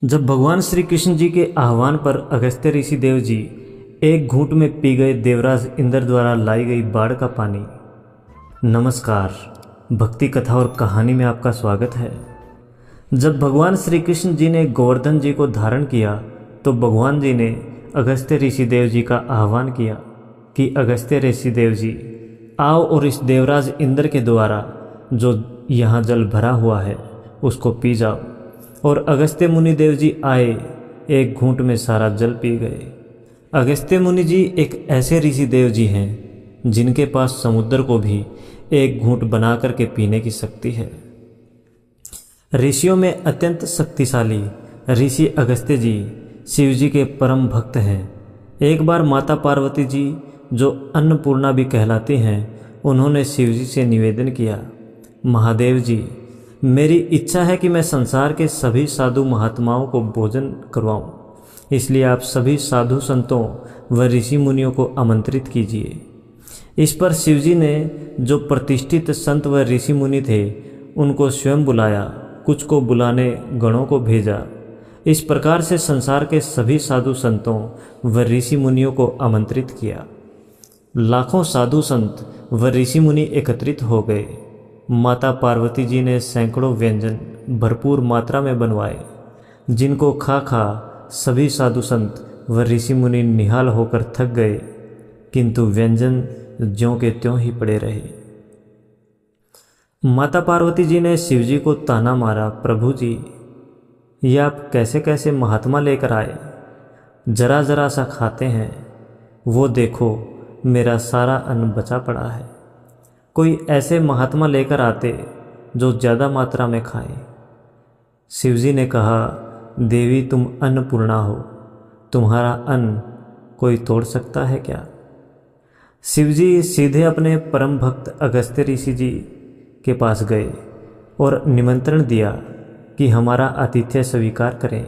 जब भगवान श्री कृष्ण जी के आह्वान पर अगस्त्य ऋषि देव जी एक घूंट में पी गए देवराज इंद्र द्वारा लाई गई बाढ़ का पानी। नमस्कार, भक्ति कथा और कहानी में आपका स्वागत है। जब भगवान श्री कृष्ण जी ने गोवर्धन जी को धारण किया तो भगवान जी ने अगस्त्य ऋषि देव जी का आह्वान किया कि अगस्त्य ऋषि देव जी आओ और इस देवराज इंद्र के द्वारा जो यहाँ जल भरा हुआ है उसको पी जाओ। और अगस्त्य मुनि देव जी आए, एक घूंट में सारा जल पी गए। अगस्त्य मुनि जी एक ऐसे ऋषि देव जी हैं जिनके पास समुद्र को भी एक घूंट बना करके पीने की शक्ति है। ऋषियों में अत्यंत शक्तिशाली ऋषि अगस्त्य जी शिव जी के परम भक्त हैं। एक बार माता पार्वती जी जो अन्नपूर्णा भी कहलाती हैं, उन्होंने शिव जी से निवेदन किया, महादेव जी मेरी इच्छा है कि मैं संसार के सभी साधु महात्माओं को भोजन करवाऊं, इसलिए आप सभी साधु संतों व ऋषि मुनियों को आमंत्रित कीजिए। इस पर शिवजी ने जो प्रतिष्ठित संत व ऋषि मुनि थे उनको स्वयं बुलाया, कुछ को बुलाने गणों को भेजा। इस प्रकार से संसार के सभी साधु संतों व ऋषि मुनियों को आमंत्रित किया। लाखों साधु संत व ऋषि मुनि एकत्रित हो गए। माता पार्वती जी ने सैकड़ों व्यंजन भरपूर मात्रा में बनवाए, जिनको खा खा सभी साधु संत व ऋषि मुनि निहाल होकर थक गए, किंतु व्यंजन ज्यों के त्यों ही पड़े रहे। माता पार्वती जी ने शिव जी को ताना मारा, प्रभु जी ये आप कैसे कैसे महात्मा लेकर आए, जरा जरा सा खाते हैं, वो देखो मेरा सारा अन्न बचा पड़ा है। कोई ऐसे महात्मा लेकर आते जो ज़्यादा मात्रा में खाए। शिवजी ने कहा, देवी तुम अन्नपूर्णा हो, तुम्हारा अन्न कोई तोड़ सकता है क्या। शिवजी सीधे अपने परम भक्त अगस्त्य ऋषि जी के पास गए और निमंत्रण दिया कि हमारा आतिथ्य स्वीकार करें।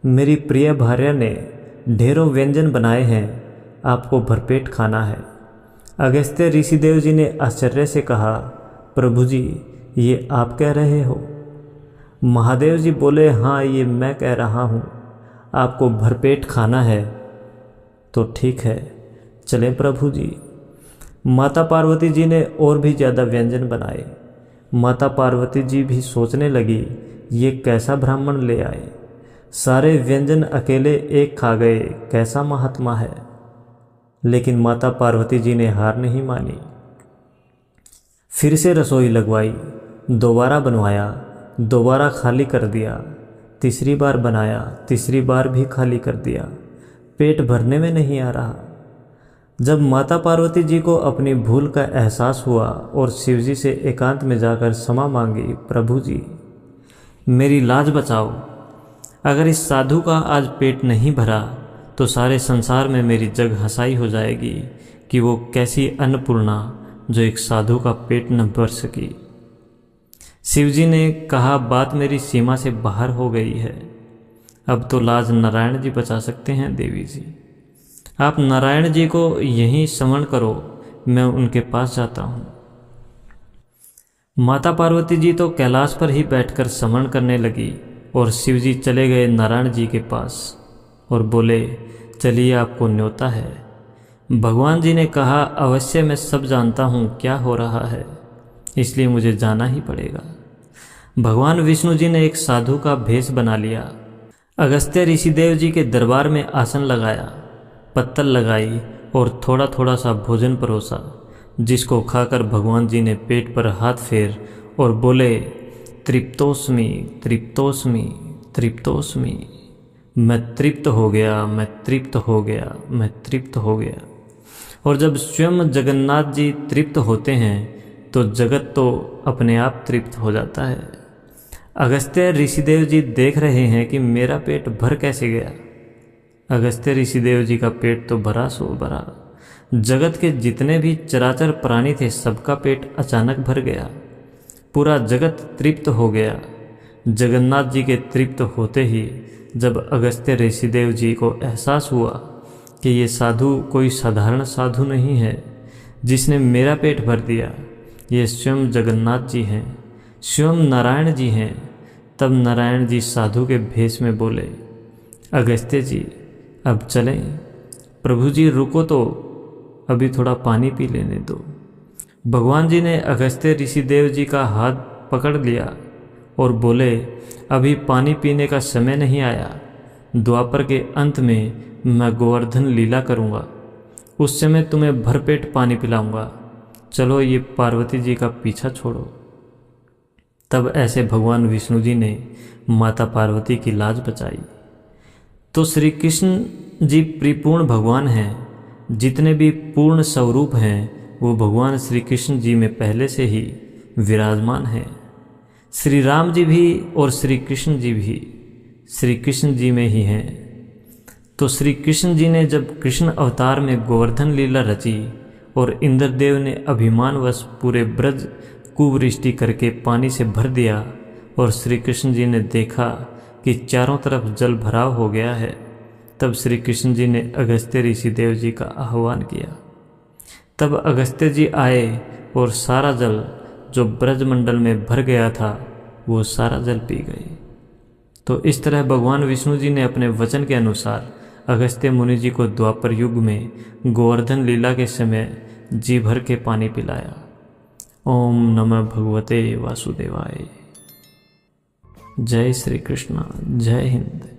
मेरी प्रिय भार्या ने ढेरों व्यंजन बनाए हैं, आपको भरपेट खाना है। अगस्त्य ऋषि देव जी ने आश्चर्य से कहा, प्रभु जी ये आप कह रहे हो। महादेव जी बोले, हाँ ये मैं कह रहा हूँ, आपको भरपेट खाना है तो ठीक है, चलें प्रभु जी। माता पार्वती जी ने और भी ज़्यादा व्यंजन बनाए। माता पार्वती जी भी सोचने लगी, ये कैसा ब्राह्मण ले आए, सारे व्यंजन अकेले एक खा गए, कैसा महात्मा है। लेकिन माता पार्वती जी ने हार नहीं मानी। फिर से रसोई लगवाई, दोबारा बनवाया, दोबारा खाली कर दिया, तीसरी बार बनाया, तीसरी बार भी खाली कर दिया, पेट भरने में नहीं आ रहा। जब माता पार्वती जी को अपनी भूल का एहसास हुआ और शिवजी से एकांत में जाकर क्षमा मांगी, प्रभु जी मेरी लाज बचाओ, अगर इस साधु का आज पेट नहीं भरा तो सारे संसार में मेरी जग हंसाई हो जाएगी कि वो कैसी अन्नपूर्णा जो एक साधु का पेट न भर सकी। शिवजी ने कहा, बात मेरी सीमा से बाहर हो गई है, अब तो लाज नारायण जी बचा सकते हैं। देवी जी आप नारायण जी को यहीं स्मरण करो, मैं उनके पास जाता हूँ। माता पार्वती जी तो कैलाश पर ही बैठकर स्मरण करने लगी और शिवजी चले गए नारायण जी के पास और बोले, चलिए आपको न्योता है। भगवान जी ने कहा, अवश्य मैं सब जानता हूँ क्या हो रहा है, इसलिए मुझे जाना ही पड़ेगा। भगवान विष्णु जी ने एक साधु का भेष बना लिया। अगस्त्य ऋषि देव जी के दरबार में आसन लगाया, पत्तल लगाई और थोड़ा थोड़ा सा भोजन परोसा, जिसको खाकर भगवान जी ने पेट पर हाथ फेर और बोले, तृप्तोस्मि तृप्तोस्मि तृप्तोस्मि, मैं तृप्त हो गया, मैं तृप्त हो गया, मैं तृप्त हो गया। और जब स्वयं जगन्नाथ जी तृप्त होते हैं तो जगत तो अपने आप तृप्त हो जाता है। अगस्त्य ऋषिदेव जी देख रहे हैं कि मेरा पेट भर कैसे गया। अगस्त्य ऋषिदेव जी का पेट तो भरा सो भरा, जगत के जितने भी चराचर प्राणी थे सबका पेट अचानक भर गया, पूरा जगत तृप्त हो गया। जगन्नाथ जी के तृप्त होते ही जब अगस्त्य ऋषिदेव जी को एहसास हुआ कि ये साधु कोई साधारण साधु नहीं है जिसने मेरा पेट भर दिया, ये स्वयं जगन्नाथ जी हैं, स्वयं नारायण जी हैं, तब नारायण जी साधु के भेष में बोले, अगस्त्य जी अब चलें। प्रभु जी रुको तो अभी थोड़ा पानी पी लेने दो। भगवान जी ने अगस्त्य ऋषिदेव जी का हाथ पकड़ लिया और बोले, अभी पानी पीने का समय नहीं आया। द्वापर के अंत में मैं गोवर्धन लीला करूँगा, उस समय तुम्हें भरपेट पानी पिलाऊंगा। चलो ये पार्वती जी का पीछा छोड़ो। तब ऐसे भगवान विष्णु जी ने माता पार्वती की लाज बचाई। तो श्री कृष्ण जी परिपूर्ण भगवान हैं। जितने भी पूर्ण स्वरूप हैं वो भगवान श्री कृष्ण जी में पहले से ही विराजमान हैं। श्री राम जी भी और श्री कृष्ण जी भी श्री कृष्ण जी में ही हैं। तो श्री कृष्ण जी ने जब कृष्ण अवतार में गोवर्धन लीला रची और इंद्रदेव ने अभिमानवश पूरे ब्रज कुवृष्टि करके पानी से भर दिया और श्री कृष्ण जी ने देखा कि चारों तरफ जल भराव हो गया है, तब श्री कृष्ण जी ने अगस्त्य ऋषिदेव जी का आह्वान किया। तब अगस्त्य जी आए और सारा जल जो ब्रजमंडल में भर गया था वो सारा जल पी गए। तो इस तरह भगवान विष्णु जी ने अपने वचन के अनुसार अगस्त्य मुनि जी को द्वापर युग में गोवर्धन लीला के समय जी भर के पानी पिलाया। ओम नमः भगवते वासुदेवाय। जय श्री कृष्ण, जय हिंद।